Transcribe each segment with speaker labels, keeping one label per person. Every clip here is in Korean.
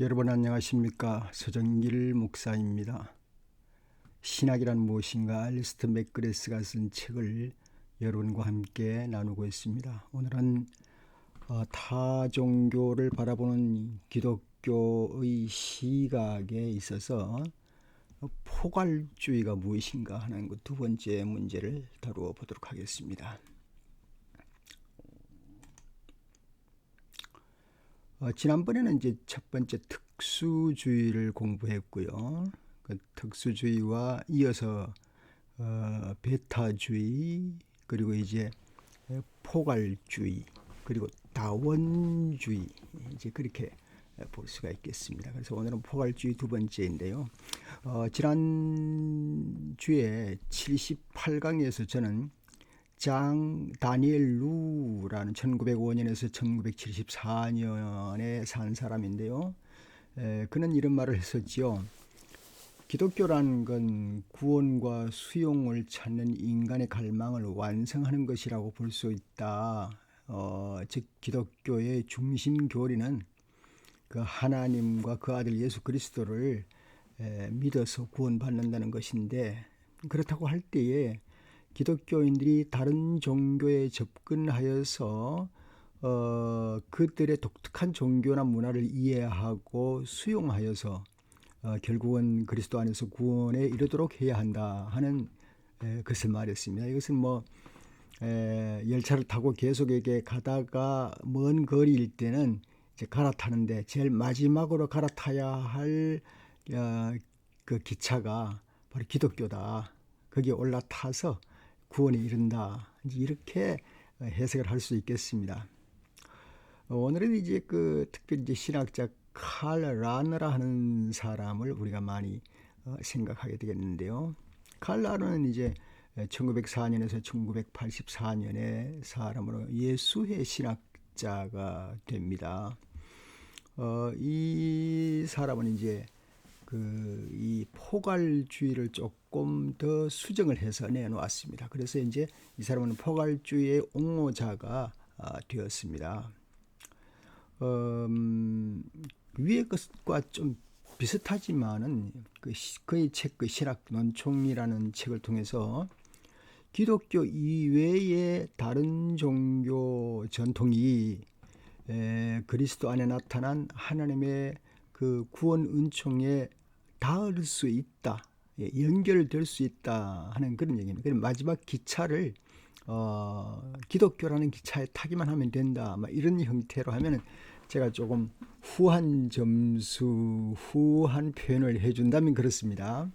Speaker 1: 여러분 안녕하십니까? 서정길 목사입니다. 신학이란 무엇인가 알리스트 맥그레스가 쓴 책을 여러분과 함께 나누고 있습니다. 오늘은 타 종교를 바라보는 기독교의 시각에 있어서 포괄주의가 무엇인가 하는 그 두 번째 문제를 다루어 보도록 하겠습니다. 지난번에는 이제 첫 번째 특수주의를 공부했고요. 그 특수주의와 이어서 베타주의, 그리고 이제 포괄주의, 그리고 다원주의, 이제 그렇게 볼 수가 있겠습니다. 그래서 오늘은 포괄주의 두 번째인데요. 지난 주에 78강에서 저는 장 다니엘 루라는 1905년에서 1974년에 산 사람인데요. 그는 이런 말을 했었지요. 기독교라는 건 구원과 수용을 찾는 인간의 갈망을 완성하는 것이라고 볼 수 있다. 즉 기독교의 중심 교리는 그 하나님과 그 아들 예수 그리스도를 믿어서 구원받는다는 것인데, 그렇다고 할 때에 기독교인들이 다른 종교에 접근하여서 그들의 독특한 종교나 문화를 이해하고 수용하여서 결국은 그리스도 안에서 구원에 이르도록 해야 한다 하는 것을 말했습니다. 이것은 열차를 타고 계속 이렇게 가다가 먼 거리일 때는 이제 갈아타는데 제일 마지막으로 갈아타야 할 그 기차가 바로 기독교다. 거기에 올라타서 구원에 이른다. 이렇게 해석을 할 수 있겠습니다. 오늘은 이제 특별히 이제 신학자 칼 라너라 하는 사람을 우리가 많이 생각하게 되겠는데요. 칼 라너는 이제 1904년에서 1984년에 사람으로 예수회 신학자가 됩니다. 이 사람은 이제 이 포괄주의를 조금 더 수정을 해서 내놓았습니다. 그래서 이제 이 사람은 포괄주의의 옹호자가 되었습니다. 위의 것과 좀 비슷하지만은 그의 책, 신학 논총이라는 책을 통해서 기독교 이외의 다른 종교 전통이 그리스도 안에 나타난 하나님의 그 구원 은총에 닿을 수 있다, 연결될 수 있다 하는 그런 얘기입니다. 그럼 마지막 기차를 기독교라는 기차에 타기만 하면 된다, 이런 형태로 하면은 제가 조금 후한 점수, 후한 표현을 해준다면 그렇습니다.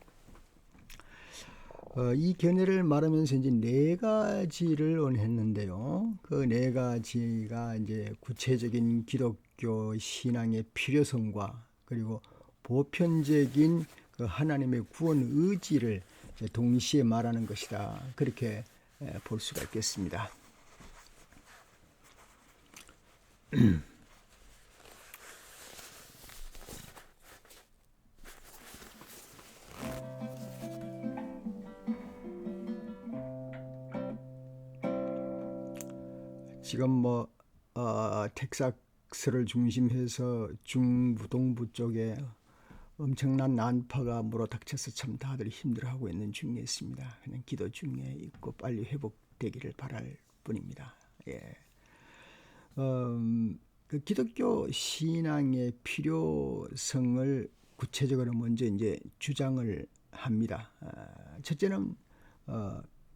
Speaker 1: 이 견해를 말하면서 이제 네 가지를 원했는데요. 그 네 가지가 이제 구체적인 기독교 신앙의 필요성과 그리고 보편적인 그 하나님의 구원 의지를 동시에 말하는 것이다. 그렇게 볼 수가 있겠습니다. 지금 텍사스를 중심해서 중부 동부 쪽에 엄청난 난파가 물어닥쳐서 참 다들 힘들어하고 있는 중에 있습니다. 그냥 기도 중에 있고 빨리 회복되기를 바랄 뿐입니다. 그 기독교 신앙의 필요성을 구체적으로 먼저 이제 주장을 합니다. 첫째는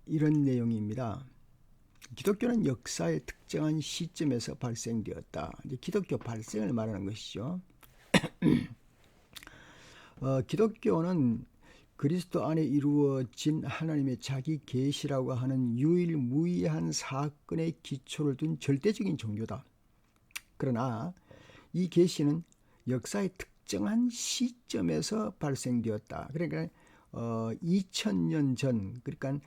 Speaker 1: 이런 내용입니다. 기독교는 역사의 특정한 시점에서 발생되었다. 이제 기독교 발생을 말하는 것이죠. 기독교는 그리스도 안에 이루어진 하나님의 자기 계시라고 하는 유일무이한 사건의 기초를 둔 절대적인 종교다. 그러나 이 계시는 역사의 특정한 시점에서 발생되었다. 그러니까 2000년 전, 그러니까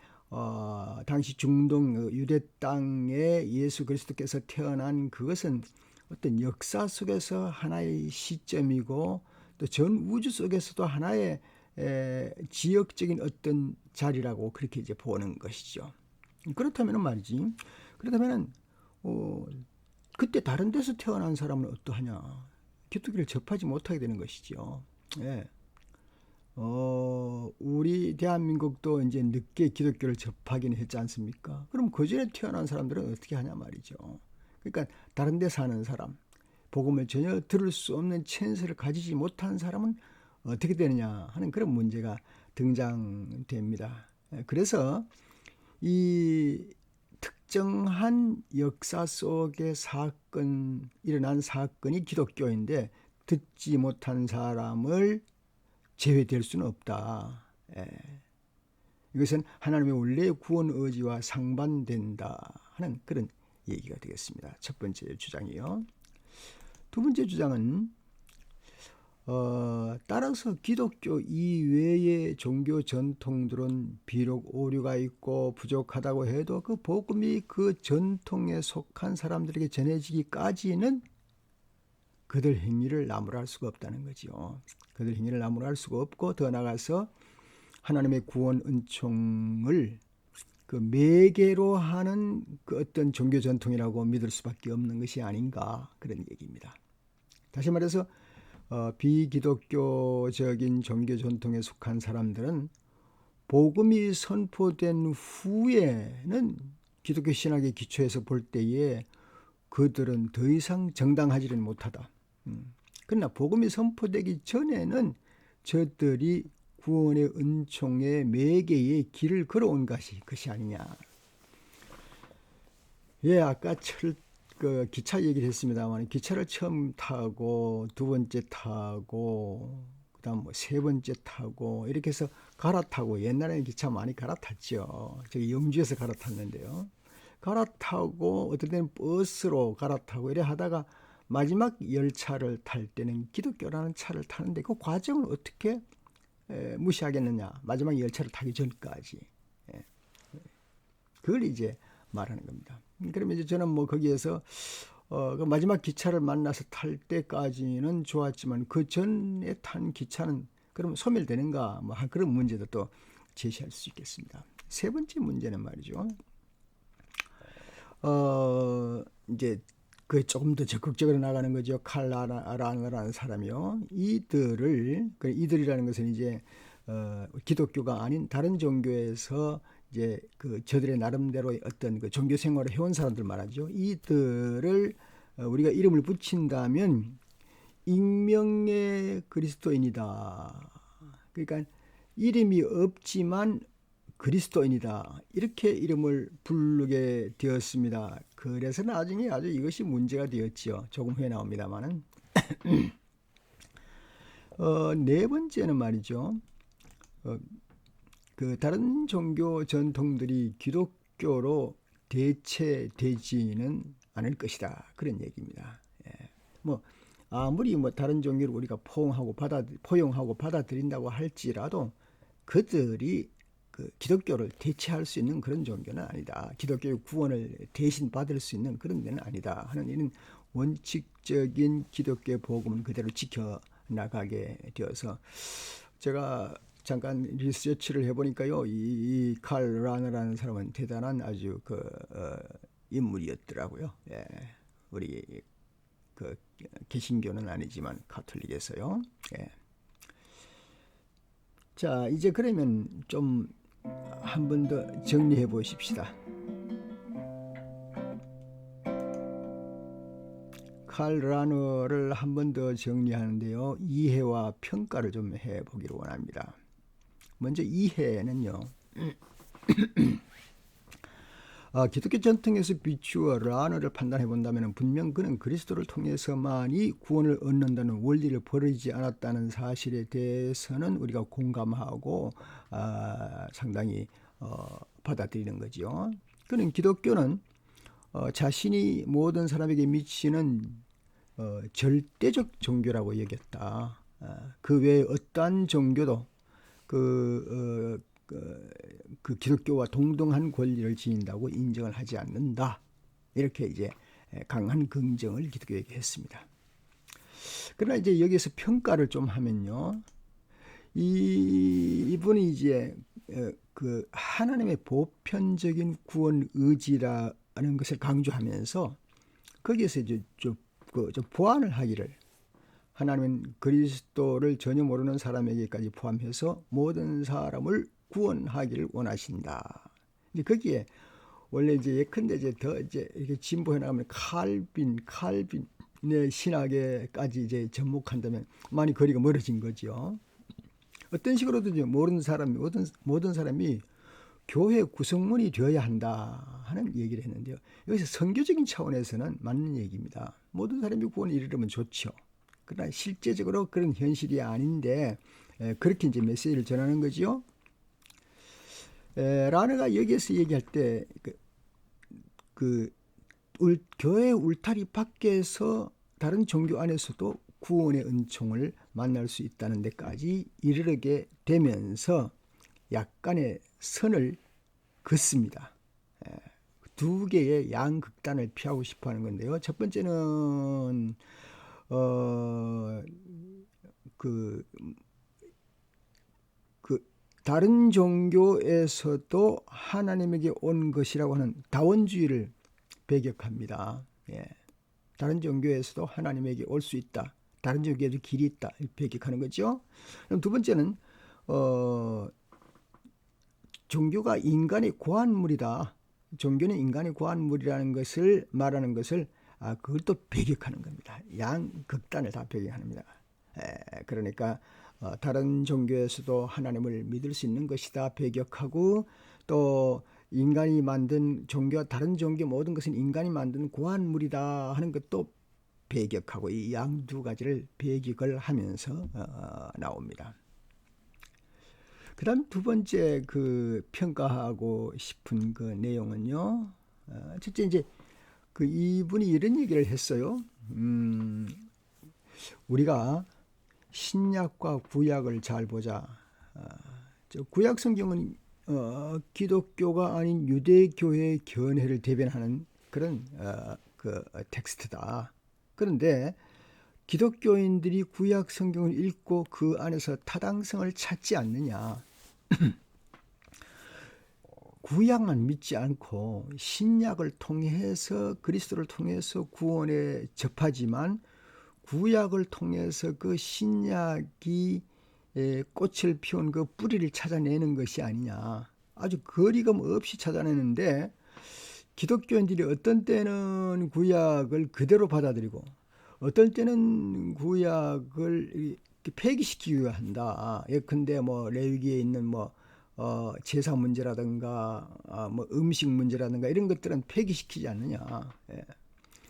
Speaker 1: 당시 중동 유대 땅에 예수 그리스도께서 태어난 그것은 어떤 역사 속에서 하나의 시점이고 또 전 우주 속에서도 하나의 지역적인 어떤 자리라고 그렇게 이제 보는 것이죠. 그렇다면 말이지. 그렇다면 그때 다른 데서 태어난 사람은 어떠하냐? 기독교를 접하지 못하게 되는 것이죠. 예. 우리 대한민국도 이제 늦게 기독교를 접하기는 했지 않습니까? 그럼 그 전에 태어난 사람들은 어떻게 하냐 말이죠. 그러니까 다른 데 사는 사람, 복음을 전혀 들을 수 없는 센스를 가지지 못한 사람은 어떻게 되느냐 하는 그런 문제가 등장됩니다. 그래서 이 특정한 역사 속의 일어난 사건이 기독교인데 듣지 못한 사람을 제외될 수는 없다. 이것은 하나님의 원래의 구원 의지와 상반된다 하는 그런 얘기가 되겠습니다. 첫 번째 주장이요. 두 번째 주장은 따라서 기독교 이외의 종교 전통들은 비록 오류가 있고 부족하다고 해도 그 복음이 그 전통에 속한 사람들에게 전해지기까지는 그들 행위를 나무랄 수가 없다는 거죠. 그들 행위를 나무랄 수가 없고 더 나아가서 하나님의 구원 은총을 그 매개로 하는 그 어떤 종교 전통이라고 믿을 수밖에 없는 것이 아닌가 그런 얘기입니다. 다시 말해서 비기독교적인 종교 전통에 속한 사람들은 복음이 선포된 후에는 기독교 신학의 기초에서 볼 때에 그들은 더 이상 정당하지는 못하다. 그러나 복음이 선포되기 전에는 저들이 구원의 은총의 매개의 길을 걸어온 것이 아니냐. 예, 아까 기차 얘기를 했습니다만 기차를 처음 타고 두 번째 타고 그다음 세 번째 타고 이렇게 해서 갈아타고 옛날에는 기차 많이 갈아탔죠. 저기 영주에서 갈아탔는데요. 갈아타고 어떨 때는 버스로 갈아타고 이래 하다가 마지막 열차를 탈 때는 기독교라는 차를 타는데 그 과정을 어떻게 무시하겠느냐. 마지막 열차를 타기 전까지. 그걸 이제 말하는 겁니다. 그러면 이제 저는 거기에서 그 마지막 기차를 만나서 탈 때까지는 좋았지만 그 전에 탄 기차는 그럼 소멸되는가 그런 문제도 또 제시할 수 있겠습니다. 세 번째 문제는 말이죠. 이제 그 조금 더 적극적으로 나가는 거죠. 칼 라너라는 사람이요. 이들이라는 것은 이제 기독교가 아닌 다른 종교에서 이제 저들의 나름대로의 어떤 그 종교 생활을 해온 사람들 말하죠. 이들을 우리가 이름을 붙인다면 익명의 그리스도인이다. 그러니까 이름이 없지만 그리스도인이다. 이렇게 이름을 부르게 되었습니다. 그래서 나중에 아주 이것이 문제가 되었지요. 조금 후에 나옵니다만은. 네 번째는 말이죠. 그 다른 종교 전통들이 기독교로 대체되지는 않을 것이다. 그런 얘기입니다. 아무리 다른 종교를 우리가 포용하고 받아들인다고 할지라도 그들이 기독교를 대체할 수 있는 그런 종교는 아니다. 기독교의 구원을 대신 받을 수 있는 그런 데는 아니다. 하는 이런 원칙적인 기독교의 복음은 그대로 지켜나가게 되어서 제가 잠깐 리서치를 해보니까요. 이 칼 라너라는 사람은 대단한 아주 인물이었더라고요. 예, 우리 개신교는 아니지만 가톨릭에서요. 예. 자, 이제 그러면 좀 한 번 더 정리해 보십시다. 칼 라너를 한 번 더 정리하는데요. 이해와 평가를 좀 해보기를 원합니다. 먼저 이해는요. 기독교 전통에서 비추어 라너를 판단해 본다면 분명 그는 그리스도를 통해서만이 구원을 얻는다는 원리를 버리지 않았다는 사실에 대해서는 우리가 공감하고 상당히 받아들이는 거죠. 그는 기독교는 자신이 모든 사람에게 미치는 절대적 종교라고 여겼다. 그 외에 어떠한 종교도 그 기독교와 동등한 권리를 지닌다고 인정을 하지 않는다. 이렇게 이제 강한 긍정을 기독교에게 했습니다. 그러나 이제 여기서 평가를 좀 하면요. 이분이 이제 그 하나님의 보편적인 구원 의지라는 것을 강조하면서 거기에서 이제 좀 보완을 하기를 하나님은 그리스도를 전혀 모르는 사람에게까지 포함해서 모든 사람을 구원하기를 원하신다. 이제 거기에 원래 이제 예컨대 이제 더 이제 이렇게 진보해 나가면 칼빈의 신학에까지 이제 접목한다면 많이 거리가 멀어진 거죠. 어떤 식으로든 모든 사람이 교회 구성원이 되어야 한다 하는 얘기를 했는데요. 여기서 선교적인 차원에서는 맞는 얘기입니다. 모든 사람이 구원에 이르려면 좋죠. 그러나 실제적으로 그런 현실이 아닌데 그렇게 이제 메시지를 전하는 거죠. 라너가 여기에서 얘기할 때 교회 울타리 밖에서 다른 종교 안에서도 구원의 은총을 만날 수 있다는 데까지 이르게 되면서 약간의 선을 긋습니다. 두 개의 양극단을 피하고 싶어 하는 건데요. 첫 번째는 다른 종교에서도 하나님에게 온 것이라고 하는 다원주의를 배격합니다. 다른 종교에서도 하나님에게 올 수 있다. 다른 종교에도 길이 있다. 배격하는 거죠. 그럼 두 번째는 종교가 인간의 고안물이다. 종교는 인간의 고안물이라는 것을 말하는 것을 그걸 또 배격하는 겁니다. 양극단을 다 배격합니다. 그러니까 다른 종교에서도 하나님을 믿을 수 있는 것이다 배격하고, 또 인간이 만든 종교, 다른 종교 모든 것은 인간이 만든 고안물이다 하는 것도 배격하고, 이 양 두 가지를 배격을 하면서 나옵니다. 그 다음 두 번째 평가하고 싶은 내용은요. 첫째 이제 이분이 이런 얘기를 했어요. 우리가 신약과 구약을 잘 보자. 구약 성경은 기독교가 아닌 유대교의 견해를 대변하는 그런 텍스트다. 그런데 기독교인들이 구약 성경을 읽고 그 안에서 타당성을 찾지 않느냐. 구약만 믿지 않고 신약을 통해서, 그리스도를 통해서 구원에 접하지만 구약을 통해서 그 신약이 꽃을 피운 그 뿌리를 찾아내는 것이 아니냐. 아주 거리감 없이 찾아내는데, 기독교인들이 어떤 때는 구약을 그대로 받아들이고 어떤 때는 구약을 폐기시키려 한다. 예컨대 레위기에 있는 제사 문제라든가 음식 문제라든가 이런 것들은 폐기시키지 않느냐.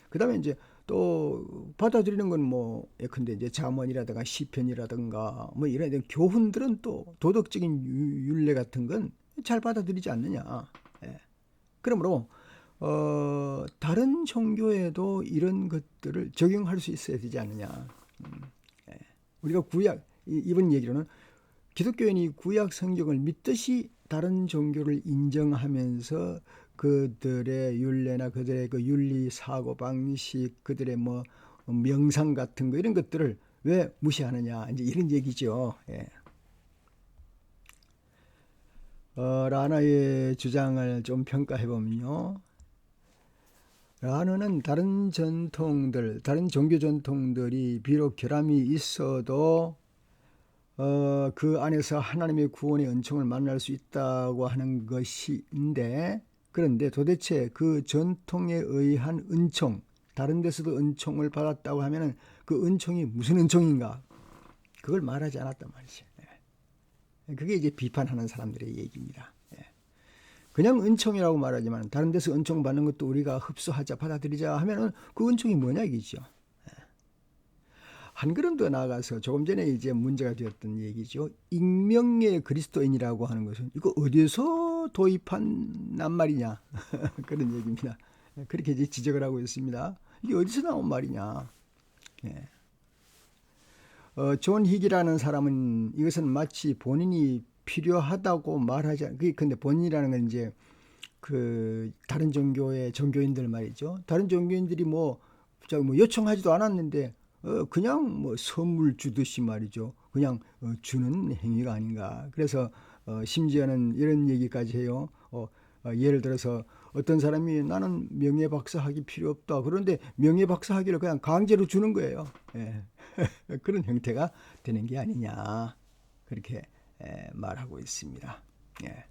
Speaker 1: 그 다음에 이제 또 받아들이는 건 예컨대 이제 잠언이라든가 시편이라든가 이런 교훈들은 또 도덕적인 윤례 같은 건 잘 받아들이지 않느냐. 그러므로 다른 종교에도 이런 것들을 적용할 수 있어야 되지 않느냐. 우리가 이번 얘기로는 기독교인이 구약 성경을 믿듯이 다른 종교를 인정하면서 그들의 윤례나 그들의 윤리 사고 방식, 그들의 명상 같은 거 이런 것들을 왜 무시하느냐, 이제 이런 얘기죠. 라너의 주장을 좀 평가해 보면요. 라너는 다른 종교 전통들이 비록 결함이 있어도 그 안에서 하나님의 구원의 은총을 만날 수 있다고 하는 것인데, 그런데 도대체 그 전통에 의한 은총, 다른 데서도 은총을 받았다고 하면은 그 은총이 무슨 은총인가? 그걸 말하지 않았단 말이죠. 그게 이제 비판하는 사람들의 얘기입니다. 그냥 은총이라고 말하지만 다른 데서 은총 받는 것도 우리가 흡수하자, 받아들이자 하면은 그 은총이 뭐냐 이기죠. 한 걸음 더 나아가서 조금 전에 이제 문제가 되었던 얘기죠. 익명의 그리스도인이라고 하는 것은 이거 어디서 도입한 낱말이냐 그런 얘기입니다. 그렇게 이제 지적을 하고 있습니다. 이게 어디서 나온 말이냐. 존 힉이라는 사람은 이것은 마치 본인이 필요하다고 말하지 근데 본인이라는 건 이제 다른 종교의 종교인들 말이죠. 다른 종교인들이 요청하지도 않았는데 그냥 선물 주듯이 말이죠. 그냥 주는 행위가 아닌가. 그래서 심지어는 이런 얘기까지 해요. 예를 들어서 어떤 사람이 나는 명예박사학위 필요 없다. 그런데 명예박사학위를 그냥 강제로 주는 거예요. 예. 그런 형태가 되는 게 아니냐. 그렇게 말하고 있습니다. 예.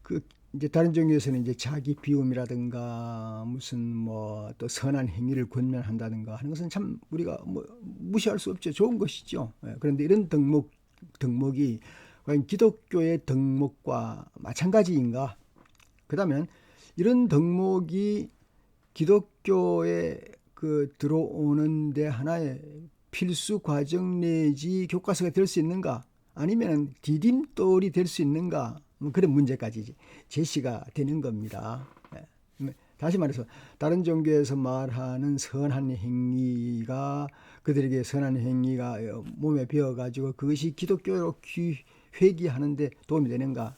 Speaker 1: 그 이제 다른 종교에서는 이제 자기 비움이라든가 무슨 뭐 또 선한 행위를 권면한다든가 하는 것은 참 우리가 뭐 무시할 수 없죠. 좋은 것이죠. 예. 그런데 이런 덕목이 과연 기독교의 덕목과 마찬가지인가? 그다음에 이런 덕목이 기독교에 그 들어오는데 하나의 필수 과정 내지 교과서가 될 수 있는가? 아니면 디딤돌이 될 수 있는가? 그런 문제까지 제시가 되는 겁니다. 다시 말해서 다른 종교에서 말하는 선한 행위가 그들에게 선한 행위가 몸에 배어가지고 그것이 기독교로 회귀하는데 도움이 되는가?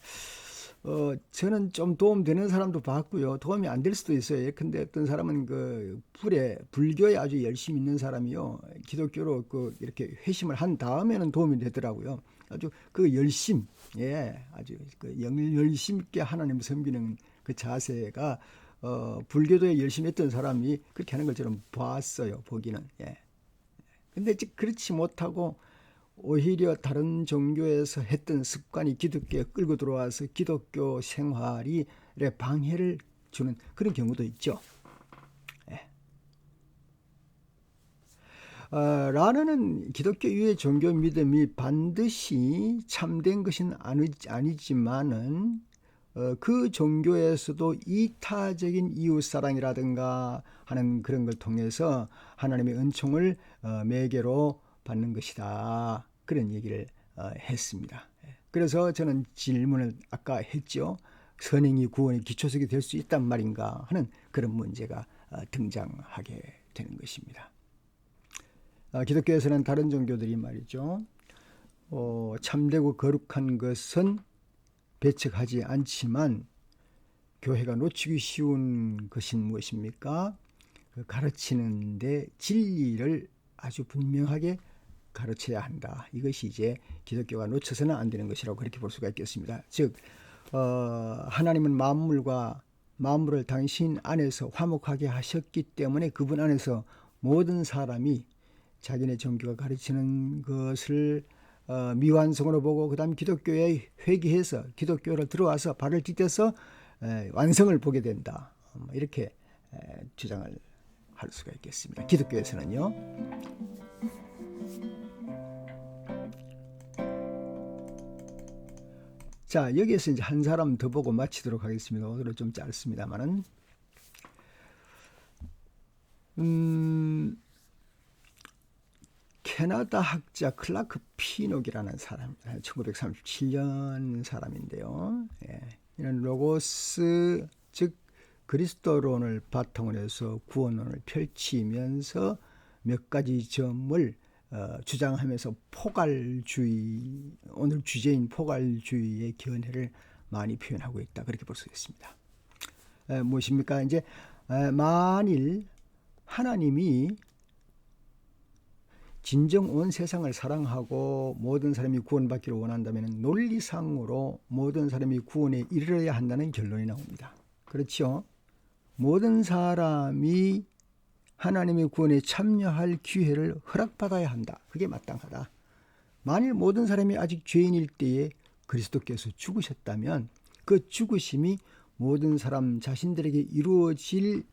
Speaker 1: 저는 좀 도움되는 사람도 봤고요. 도움이 안 될 수도 있어요. 근데 어떤 사람은 그 불교에 아주 열심히 있는 사람이요. 기독교로 그 이렇게 회심을 한 다음에는 도움이 되더라고요. 아주 그 열심, 예, 아주 그 열심 있게 하나님을 섬기는 그 자세가 불교도에 열심히 했던 사람이 그렇게 하는 것처럼 봤어요. 보기는. 예. 근데 그렇지 못하고 오히려 다른 종교에서 했던 습관이 기독교에 끌고 들어와서 기독교 생활이 방해를 주는 그런 경우도 있죠. 예. 라는은 기독교 유의 종교 믿음이 반드시 참된 것은 아니지만은 그 종교에서도 이타적인 이웃사랑이라든가 하는 그런 걸 통해서 하나님의 은총을 매개로 받는 것이다. 그런 얘기를 했습니다. 그래서 저는 질문을 아까 했죠. 선행이 구원의 기초석이 될 수 있단 말인가 하는 그런 문제가 등장하게 되는 것입니다. 기독교에서는 다른 종교들이 말이죠. 참되고 거룩한 것은 배척하지 않지만 교회가 놓치기 쉬운 것은 무엇입니까? 가르치는데 진리를 아주 분명하게 가르쳐야 한다. 이것이 이제 기독교가 놓쳐서는 안 되는 것이라고 그렇게 볼 수가 있겠습니다. 즉 하나님은 만물을 당신 안에서 화목하게 하셨기 때문에 그분 안에서 모든 사람이 자기네 종교가 가르치는 것을 미완성으로 보고 그 다음 기독교에 회귀해서 기독교를 들어와서 발을 딛어서 완성을 보게 된다. 이렇게 주장을 할 수가 있겠습니다. 기독교에서는요. 자, 여기에서 이제 한 사람 더 보고 마치도록 하겠습니다. 오늘은 좀 짧습니다만은 캐나다 학자 클라크 피녹이라는 사람, 1937년 사람인데요. 예, 이는 로고스, 즉 그리스도론을 바탕으로 해서 구원론을 펼치면서 몇 가지 점을 주장하면서 포괄주의, 오늘 주제인 포괄주의의 견해를 많이 표현하고 있다. 그렇게 볼 수 있습니다. 무엇입니까? 이제 만일 하나님이 진정 온 세상을 사랑하고 모든 사람이 구원받기를 원한다면 논리상으로 모든 사람이 구원에 이르러야 한다는 결론이 나옵니다. 그렇죠? 모든 사람이 하나님의 구원에 참여할 기회를 허락받아야 한다. 그게 마땅하다. 만일 모든 사람이 아직 죄인일 때에 그리스도께서 죽으셨다면 그 죽으심이 모든 사람 자신들에게 이루어질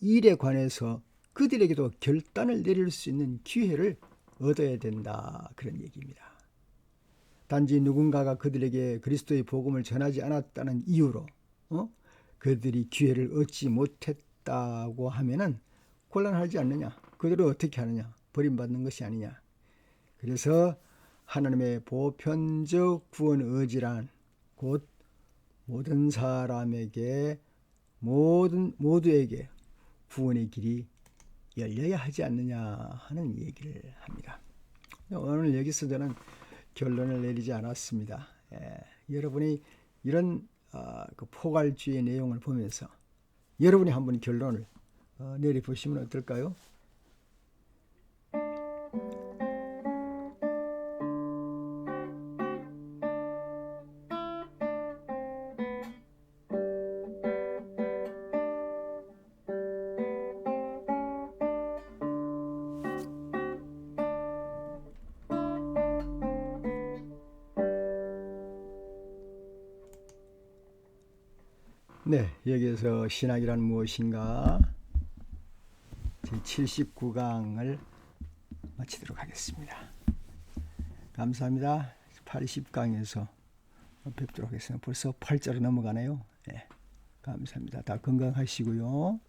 Speaker 1: 일에 관해서 그들에게도 결단을 내릴 수 있는 기회를 얻어야 된다. 그런 얘기입니다. 단지 누군가가 그들에게 그리스도의 복음을 전하지 않았다는 이유로 그들이 기회를 얻지 못했다고 하면은 곤란하지 않느냐? 그들은 어떻게 하느냐? 버림받는 것이 아니냐? 그래서 하나님의 보편적 구원 의지란 곧 모든 사람에게 모두에게 구원의 길이 열려야 하지 않느냐 하는 얘기를 합니다. 오늘 여기서 저는 결론을 내리지 않았습니다. 여러분이 이런 그 포괄주의 내용을 보면서 여러분이 한번 결론을 내려보시면 어떨까요? 네, 여기에서 신학이란 무엇인가 제 79강을 마치도록 하겠습니다. 감사합니다. 80강에서 뵙도록 하겠습니다. 벌써 8자로 넘어가네요. 네, 감사합니다. 다 건강하시고요.